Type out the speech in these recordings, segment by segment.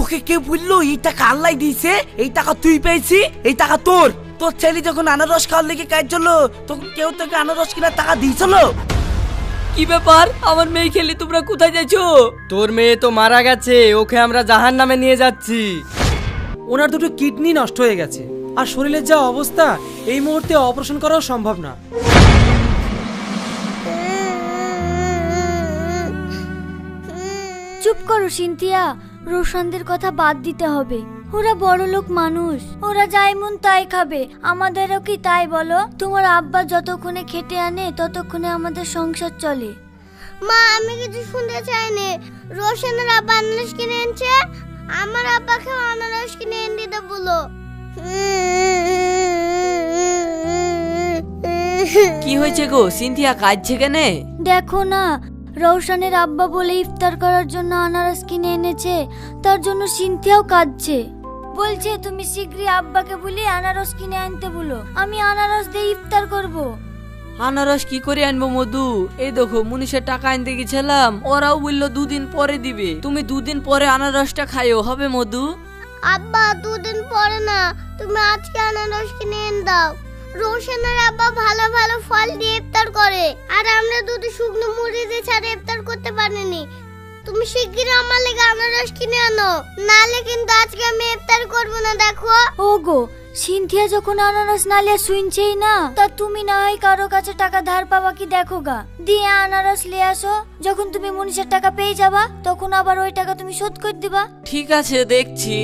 তোকে কে বললো এই টাকা আল্লাহ দিয়েছে? এই টাকা তুই পেয়েছি, এই টাকা তোর। তোর ছেলে যখন আনারস খাওয়ার লেগে কাজ চললো তখন কেউ তোকে আনারস কেনার টাকা দিয়েছিল? কি ব্যাপার, আমার মেয়ে খেলে তোমরা কোথায় যাচ্ছো? তোর মেয়ে তো মারা গেছে, ওকে আমরা জাহান্নামে নিয়ে যাচ্ছি। ওনার দুটো কিডনি নষ্ট হয়ে গেছে, আর শরীরের যা অবস্থা এই মুহূর্তে অপারেশন করাও সম্ভব না। চুপ করো সিনথিয়া, রোশনদের কথা বাদ দিতে হবে। ওরা বড় লোক মানুষ, ওরা যাই মন তাই খাবে, আমাদেরও কি তাই বলো? তোমার আব্বা যতক্ষণে খেটে আনে ততক্ষণে আমাদের সংসার চলে। মা, আমি কিছু শুনতে চাইনি। রোশনের আব্বা আনারস কিনে এনেছে, আমার আব্বাকে আনারস কিনে এনে দিতে বলো। কি হয়েছে গো সিনথিয়া, কাঁদছে কেনে? দেখো না, রৌশনের আব্বা বলে ইফতার করার জন্য আনারস কিনে এনেছে, তার জন্য সিনথিয়াও কাঁদছে। বলছে তুমি শীঘ্রই আব্বাকে বলে আনারস কিনে আনতে বলো, আমি আনারস দিয়ে ইফতার করব। আনারস কি করে আনবো মধু? এই দেখো মুনিশের টাকা আনতে গেছিলাম, ওরাও বললো 2 দিন পরে দিবে। তুমি 2 দিন পরে আনারসটা খাইও, হবে মধু? আব্বা 2 দিন পরে না, তুমি আজকে আনারস কিনে এনে দাও। রোশনের আব্বা ভালো ভালো ফল দিয়ে ইফতার করে, আর আমরা দুটো শুকনো মুড়ি দিয়ে ছাড়া ইফতার করতে পারিনি। তুমি শিগগিরই আমার লেগে আনারস কিনে আনো, নালে কিন্তু আজকে আমি ইফতার করব না। দেখো ওগো, সিনথিয়া যখন আনারস নালিয়া শুনছেই না, তা তুমি না হয় কারো কাছে টাকা ধার পাবা কি দেখো গা, দিয়ে আনারস নিয়ে আসো। যখন তুমি মনীষের টাকা পেয়ে যাবা তখন আবার ওই টাকা তুমি শোধ করে দিবা। ঠিক আছে, দেখছি।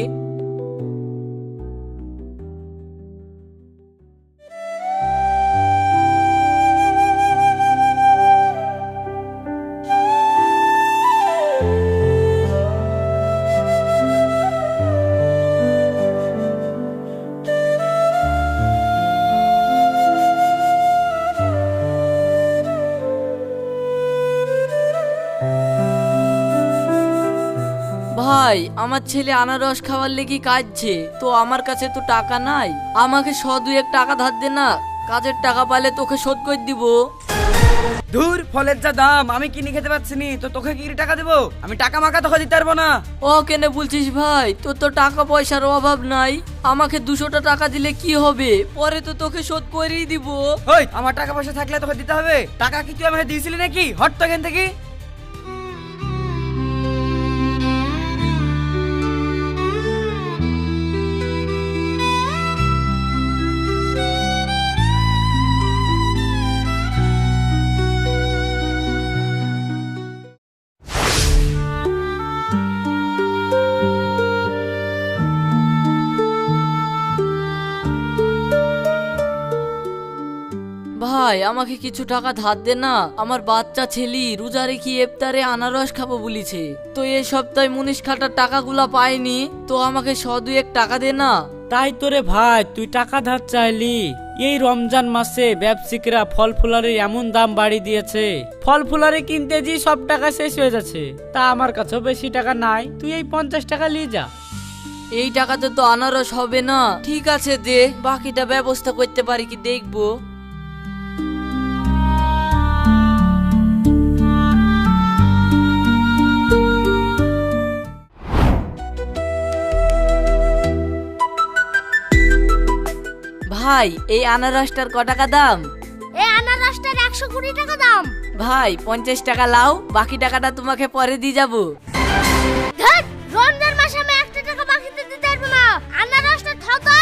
ভাই, আমার ছেলে আনারস খাওয়ার লেগে কাঁদছে, তো আমার কাছে তো টাকা নাই। আমাকে 100-2 টাকা ধার দে না, কাজের টাকা পালে তোকে শোধ করে দিব। ধুর, ফলের যা দাম আমি কিনে খেতে পারছি নি, তো তোকে কি টাকা দেবো? আমি টাকা মাকা তোকে দিতে পারবো না। ও কেনে বলছিস ভাই? তোর তো টাকা পয়সার অভাব নাই, আমাকে 200টা টাকা দিলে কি হবে? পরে তো তোকে শোধ করেই দিব। ওই, আমার টাকা পয়সা থাকলে তোকে দিতে হবে। টাকা কি তুই আমাকে দিয়েছিলি নাকি? হট তো এখান থেকে। ভাই, আমাকে কিছু টাকা ধার দে না, আমার বাচ্চা ছেলে রোজা রেখে ইফতারে আনারস খাবো বলিছে, তো এই সপ্তাহে মুনিশ খাটার টাকাগুলা পাইনি, তো আমাকে 100-2 টাকা দে না। তাই তোরে ভাই, তুই টাকা ধার চাইলি? এই রমজান মাসে ব্যবসায়ীরা ফল ফুলারির এমন দাম বাড়ি দিয়েছে, ফল ফুলারি কিনতে যে সব টাকা শেষ হয়ে যাচ্ছে। তা আমার কাছেও বেশি টাকা নাই, তুই এই 50 টাকা নিয়ে যা। এই টাকাতে তো আনারস হবে না। ঠিক আছে দে, বাকিটা ব্যবস্থা করতে পারি কি দেখবো। ভাই, এই আনারসটার ক টাকা দাম? এই আনারসটার 120 টাকা দাম। ভাই 50 টাকা লাও, বাকি টাকাটা তোমাকে পরে দিয়ে যাবো। ধ্যাৎ, রমজান মাসে আমি 1 টাকা বাকিতে দিতে পারবো না। আনারসটা খাও তো।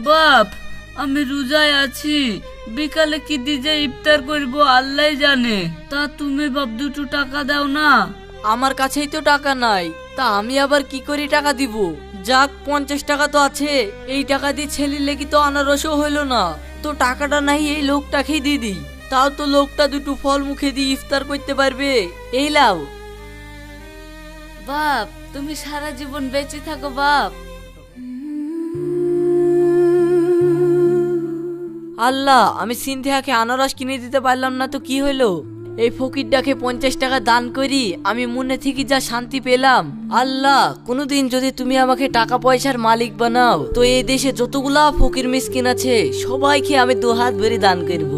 বাপ, আমি রোজায় আছি, বিকালে কি দিয়ে ইফতার করব আল্লাহ জানে। তা তুমি বাপ 2 টাকা দাও না। আমার কাছেই তো টাকা নাই, তা আমি আবার কি করে টাকা দিব? যাক, 50 টাকা তো আছে, এই টাকা দিয়ে ছেলের লেগে তো আনারসও হইলো না, তো টাকাটা নাই এই লোকটাকেই দিয়ে দিই, তাও তো লোকটা 2 ফল মুখে দিয়ে ইফতার করতে পারবে। এই লাও। বাপ, তুমি সারা জীবন বেঁচে থাকো বাপ। আল্লাহ, আমি সিনথিয়াকে আনারস কিনে দিতে পারলাম না, তো কি হইলো? এই ফকিরটাকে 50 টাকা দান করি আমি মনে থেকে যা শান্তি পেলাম। আল্লাহ, কোনোদিন যদি তুমি আমাকে টাকা পয়সার মালিক বানাও তো এই দেশে যতগুলা ফকির মিসকিন আছে সবাইকে আমি 2 হাত ভরে দান করব।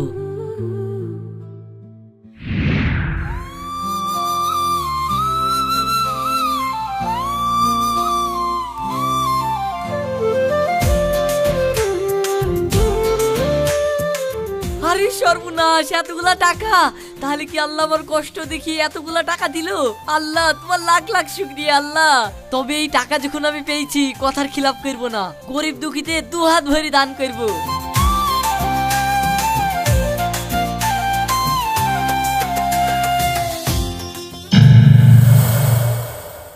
আরে সর্বনাশ, এতগুলা টাকা! তাহলে কি আল্লাহ আমার কষ্ট দেখি এতগুলা টাকা দিল? আল্লাহ, তোমার লাখ লাখ শুকরিয়া আল্লাহ। তবে এই টাকা যখন আমি পেয়েছি কথার খিলাফ করব না, গরিব দুঃখীতে 2 হাত ভরে দান করব।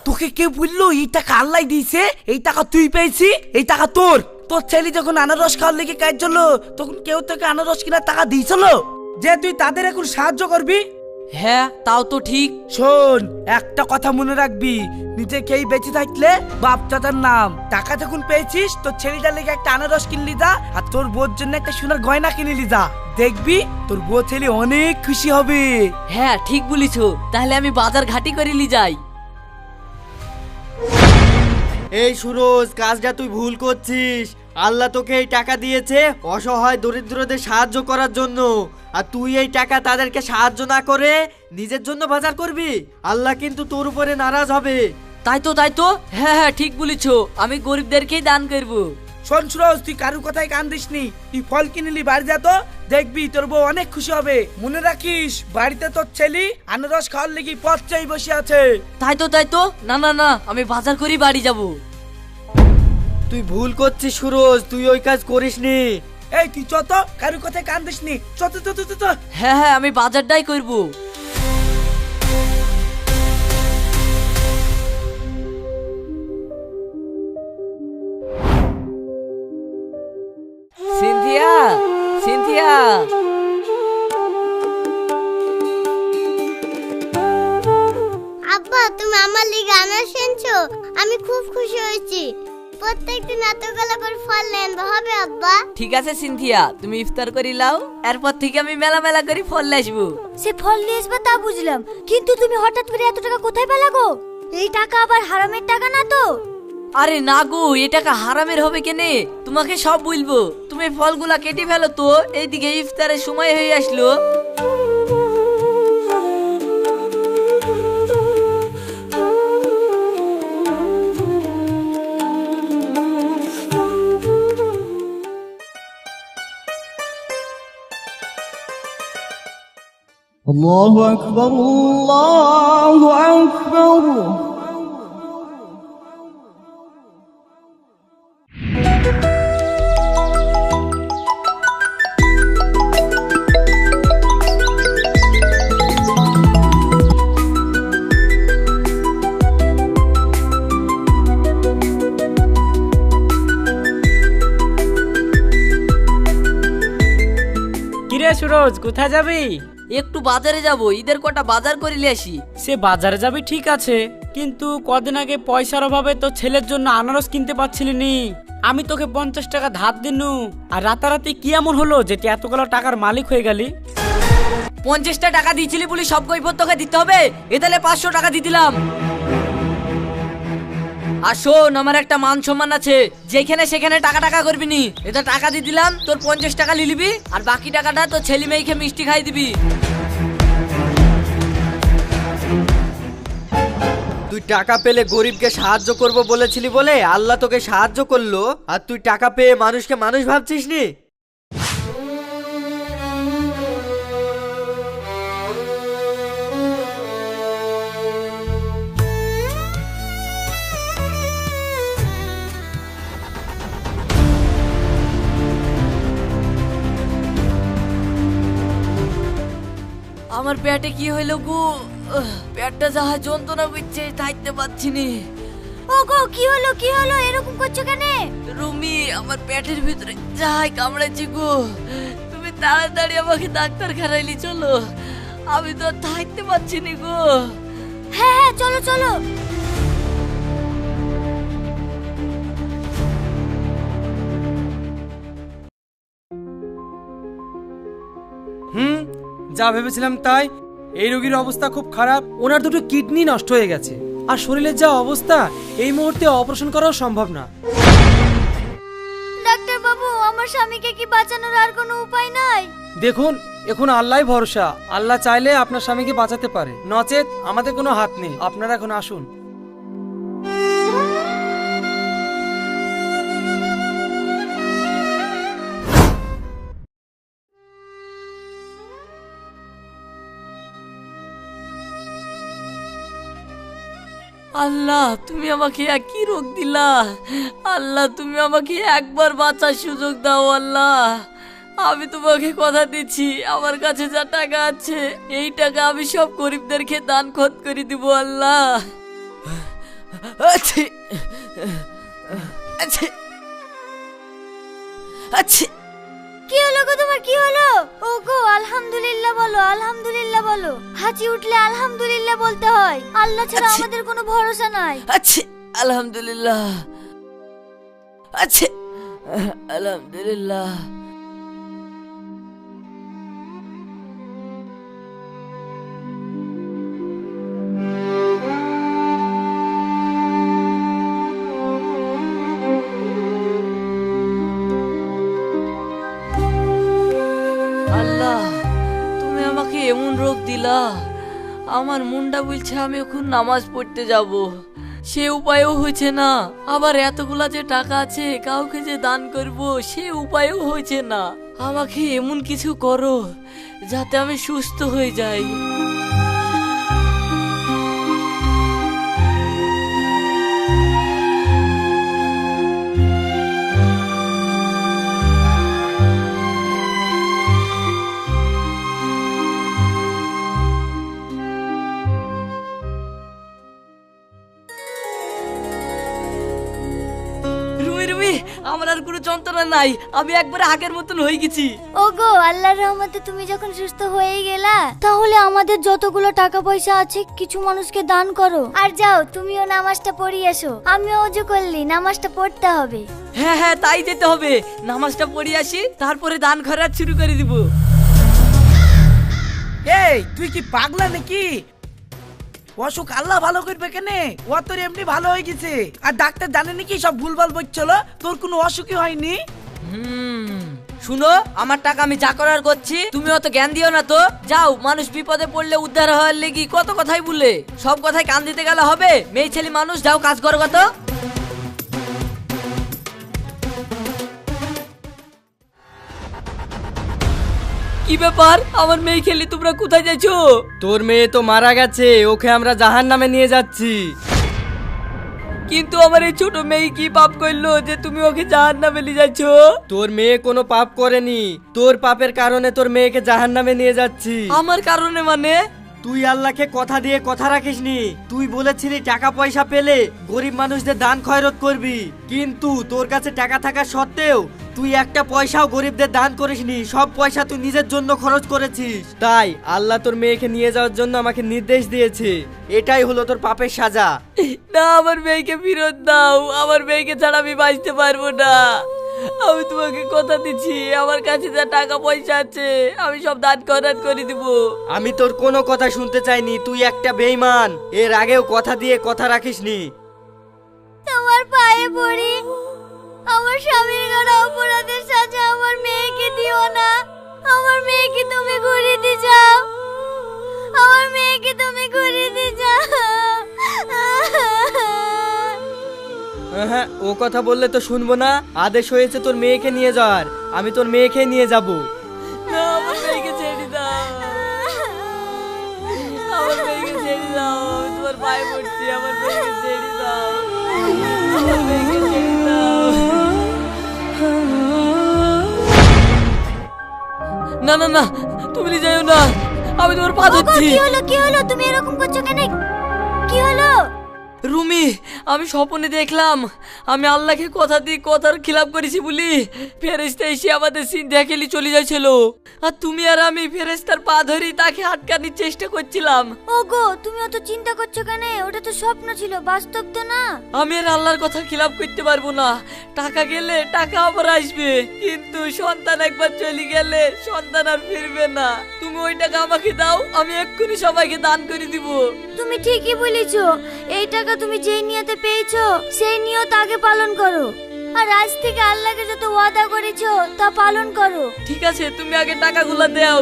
তোকে কে বললো এই টাকা আল্লাহ দিয়েছে? এই টাকা তুই পেয়েছি, এই টাকা তোর। তোর ছেলে যখন আনারস খাওয়ার লেগে কাজ চললো তখন কেউ তোকে আনারস কেনার টাকা দিয়েছিল যে তুই তাদের এখন সাহায্য করবি? হ্যাঁ, তাও তো ঠিক। শোন, একটা কথা মনে রাখবি, নিজেকেই বেঁচে থাকলে বাপ চাচার নাম। টাকা যখন পেয়েছিস তোর ছেলেটার লেগে একটা আনারস কিনলি যা, আর তোর বউর জন্য একটা সোনার গয়না কিনলি যা। দেখবি তোর বউ ছেলে অনেক খুশি হবে। হ্যাঁ, ঠিক বলিছ। তাহলে আমি বাজার ঘাটি করিলি যাই। এই সুরজ, কাজটা তুই ভুল করছিস। আল্লাহ তোকে এই টাকা দিয়েছে অসহায় দরিদ্রদের সাহায্য করার জন্য, আর তুই এই টাকা তাদেরকে সাহায্য না করে নিজের জন্য বাজার করবি। আল্লাহ কিন্তু তোর উপরে নারাজ হবে। তাই তো, তাই তো। হ্যাঁ হ্যাঁ, ঠিক বলিছ, আমি গরিবদেরকেই দান করব। শোন সুরজ, তুই কারুর কথাই কান দিস নি। তুই ফল কিনলি বাড়ি যা তো, দেখবি তোর বউ অনেক খুশি হবে। মনে রাখিস, বাড়িতে তোর ছেলে আনারস খাওয়ার লেগে পথ চাই বসে আছে। তাই তো, তাই তো। না না না, আমি বাজার করি বাড়ি যাব। তুই ভুল করছিস সুরজ, তুই ওই কাজ করিসনি। এই তুই চত, কারুর কথাই কান দিস নি। চত চত চত। হ্যাঁ হ্যাঁ, আমি বাজারটাই করব। Cynthia, Cynthia. আব্বা, তুমি আমার লিগে আনারস এনেছো, আমি খুব খুশি হয়েছি। প্রত্যেকদিন এতগুলো করে ফল আনবো, হবে আব্বা? ঠিক আছে সিনথিয়া, তুমি ইফতার করি লাও, এরপর থেকে আমি মেলা মেলা করে ফল আসবো। সে ফল নিয়ে আসবে তা বুঝলাম, কিন্তু তুমি হঠাৎ করে এত টাকা কোথায় পেলা গো? এই টাকা আবার হারামের টাকা না তো? আরে না গো, এ টাকা হারামের হবে কেনে? তোমাকে সব বলবো। তুমি ফলগুলা কেটে ফেলো তো, এইদিকে ইফতারের সময় হয়ে আসলো। الله أكبر الله أكبر কিরে সুরজ, কোথায় যাবি? একটু বাজারে যাব, ঈদের কটা বাজার করিলে আসি। সে বাজারে যাবি ঠিক আছে, কিন্তু কদিন আগে পয়সার অভাবে তো ছেলের জন্য আনারস কিনতে পারছিলি নি। আমি তোকে 50 টাকা ধার দিনু, আর রাতারাতি কি এমন হলো যে তুই এতগুলো টাকার মালিক হয়ে গেলি? 50টা টাকা দিয়েছিলি বলে সব কৈফত তোকে দিতে হবে? এ তাহলে 500 টাকা দিয়ে দিলাম। আর শোন, আমার একটা মান সম্মান আছে, যেখানে সেখানে টাকা টাকা করবি নি। এটা টাকা দিয়ে দিলাম, তোর 50 টাকা লিলিবি, আর বাকি টাকাটা তোর ছেলে মেয়েকে মিষ্টি খাই দিবি। তুই টাকা পেলে গরিবকে সাহায্য করব বলেছিলি বলে আল্লাহ তোকে সাহায্য করলো, আর তুই টাকা পেয়ে মানুষকে মানুষ ভাবছিস নি? আমার পেটে কি হইলো গো? পেটটা যাহা যন্ত্রণা করছে, থাকতে পারছি নি। ও গো, কি হলো কি হলো, এরকম করছো কেন? রুমি, আমার পেটের ভিতরে যাই কামড়াচ্ছে গো। তুমি তাড়াতাড়ি আমাকে ডাক্তার খারাইলি চলো, আমি তো আর থাকতে পারছি নি গো। হ্যাঁ হ্যাঁ, চলো চলো। যা ভেবেছিলাম তাই। এই রোগীর অবস্থা খুব খারাপ, ওনার দুটো কিডনি নষ্ট হয়ে গেছে আর শরীরের যা অবস্থা এই মুহূর্তে অপারেশন করাও সম্ভব না। ডাক্তার বাবু, আমার স্বামীকে কি বাঁচানোর আর কোনো উপায় নাই? দেখুন, এখন আল্লাহই ভরসা। আল্লাহ চাইলে আপনার স্বামীকে বাঁচাতে পারে, নচেত আমাদের কোনো হাত নেই। আপনারা এখন আসুন। আল্লাহ, তুমি আমাকে একই রোগ দিলা। আল্লাহ, তুমি আমাকে একবার বাঁচার সুযোগ দাও। আল্লাহ, আমি তোমাকে কথা দিচ্ছি, আমার কাছে যা টাকা আছে এই টাকা আমি সব গরিবদেরকে দান খত করে দিব। আল্লাহ, আচ্ছা আচ্ছা আচ্ছা। কি হলো গো তোমার, কি হলো? ও গো, আলহামদুলিল্লাহ বলো, আলহামদুলিল্লাহ বলো। হাঁচি উঠলে আলহামদুলিল্লাহ বলতে হয়। আল্লাহ ছাড়া আমাদের কোনো ভরসা নাই। আচ্ছা, আলহামদুলিল্লাহ। আচ্ছা, আলহামদুলিল্লাহ। আল্লাহ, তুমি আমাকে এমন রোগ দিলা, আমার মুন্ডা বলছে আমি এখন নামাজ পড়তে যাব, সে উপায়ও হয়েছে না। আবার এতগুলা যে টাকা আছে কাউকে যে দান করব সে উপায়ও হয়েছে না। আমাকে এমন কিছু করো যাতে আমি সুস্থ হয়ে যাই। আমার আর কোনো যন্ত্রণা নাই, আমি একবারে আগের মতন হয়ে গেছি। ওগো, আল্লাহর রহমতে তুমি যখন সুস্থ হয়ে গেলা, তাহলে আমাদের যতগুলো টাকা পয়সা আছে কিছু মানুষকে দান করো। আর যাও, তুমিও নামাজটা পড়ি এসো। আমিও ওযু করলি, নামাজটা পড়তে হবে। হ্যাঁ হ্যাঁ, তাই যেতে হবে। নামাজটা পড়ে আসি, তারপরে দান খয়রাত শুরু করে দিব। এই, তুই কি পাগলা নাকি? অসুখ আল্লাহ ভালো করবে কেনে? ও তোর এমনি ভালো হয়ে গেছে। আর ডাক্তার জানে নাকি সব ভুলভাল বলছিল? তোর কোনো অসুখই হয়নি। শুনো, আমার টাকা আমি যা করার করছি, তুমি অত জ্ঞান দিও না তো। যাও, মানুষ বিপদে পড়লে উদ্ধার হওয়ার লেগে কত কথাই বলে, সব কথাই কান দিতে গেলে হবে? মেয়ে ছেলে মানুষ, যাও কাজ করো। কত কি ব্যাপার? আমার মেয়ে খেলি তোমরা কোথায় যাচ্ছো? তোর মেয়ে তো মারা গেছে, ওকে আমরা জাহান্নামে নিয়ে যাচ্ছি। কিন্তু আমার এই ছোট মেয়ে কি পাপ করলো যে তুমি ওকে জাহান্নামে নিয়ে যাচ্ছ? তোর মেয়ে কোনো পাপ করেনি, তোর পাপের কারণে তোর মেয়েকে জাহান্নামে নিয়ে যাচ্ছি। আমার কারণে মানে? তুই আল্লাহকে কথা দিয়ে কথা রাখিসনি। তুই বলেছিলি টাকা পয়সা পেলে গরিব মানুষদের দান খয়রত করবি, কিন্তু তোর কাছে টাকা থাকা সত্ত্বেও তুই একটা পয়সাও গরিবদের দান করিসনি। সব পয়সা তুই নিজের জন্য খরচ করেছিস। তাই আল্লাহ তোর মেয়েকে নিয়ে যাওয়ার জন্য আমাকে নির্দেশ দিয়েছে। এটাই হলো তোর পাপের সাজা। না, আমার মেয়েকে ফেরত দাও। আমার মেয়েকে ছাড়া আমি বাঁচতে পারবো না। আমি তোমাকে কথা দিচ্ছি, আমার কাছে যা টাকা পয়সা আছে আমি সব দান খয়রাত করে দিব। আমি তোর কোনো কথা শুনতে চাইনি। তুই একটা বেঈমান, এর আগেও কথা দিয়ে কথা রাখিসনি। তোমার পায়ে পড়ি, আমার স্বামীর করা অপরাধের সাজা আমার মেয়েকে দিও না। আমার মেয়েকে তুমি ঘুরিয়ে দিয়ে যাও। আমার মেয়েকে তুমি ঘুরিয়ে দিয়ে যাও। হ্যাঁ, ও কথা বললে তো শুনবো না। আদেশ হয়েছে তোর মেয়েকে নিয়ে যাওয়ার, আমি তোর মেয়েকে নিয়ে যাব। না, আমার মেয়েকে ছেড়ে দাও। আমার মেয়েকে ছেড়ে দাও, আমি তোমার পায়ে পড়ছি। আমার মেয়েকে ছেড়ে দাও। আমার মেয়েকে ছেড়ে দাও। না না না, তুমি যাইও না, আমি তোমার পা ধরছি। কি হলো, কি হলো? তুমি এরকম করছো কেন? কি হলো? রুমি, আমি স্বপ্নে দেখলাম আমি আল্লাহকে কথা দিয়ে কথার খিলাপ করেছি বলি ফেরেশতা এসে আমাদের সিন্ধা খেলি চলে যাচ্ছিল, আর তুমি আর আমি ফেরেশতার পা ধরি তাকে আটকানোর চেষ্টা করছিলাম। ওগো তুমি অত চিন্তা করছো কেন? ওটা তো স্বপ্ন ছিল, বাস্তব তো না। আমি আর আল্লাহর কথা খিলাপ করতে পারবো না। টাকা গেলে টাকা আবার আসবে, কিন্তু সন্তান একবার চলে গেলে সন্তান আর ফিরবে না। তুমি ওই টাকা আমাকে দাও, আমি এক্ষুনি সবাইকে দান করে দিব। তুমি ঠিকই বলেছো, এই টাকা তুমি যেই নিয়তে পেয়েছো সেই নিয়ত আগে পালন করো, আর আজ থেকে আল্লাহকে যত ওয়াদা করেছো তা পালন করো। ঠিক আছে, তুমি আগে টাকাগুলো দাও।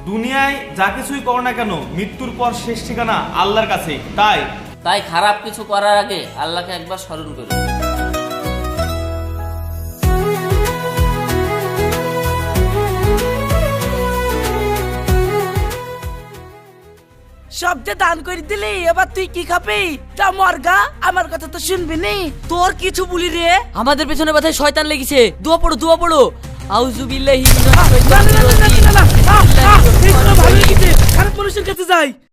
দুনিয়ায় যা কিছুই করো না কেন মৃত্যুর পর শেষ ঠিকানা আল্লাহর কাছেই। তাই খারাপ কিছু করার আগে আল্লাহকে একবার স্মরণ করো। সব যে দান করে দিলি, এবার তুই কি খাবি? তা মরগা, আমার কথা তো শুনবি নি। তোর কিছু বলি রে, আমাদের পেছনে মাথায় শয়তান লেগেছে। দোয়া পড়ো, দোয়া পড়ো। আউযু বিল্লাহি মিনাশ শাইতানির রাজিম। ভালো লেগেছে, খারাপ মানুষের কাছে যাই।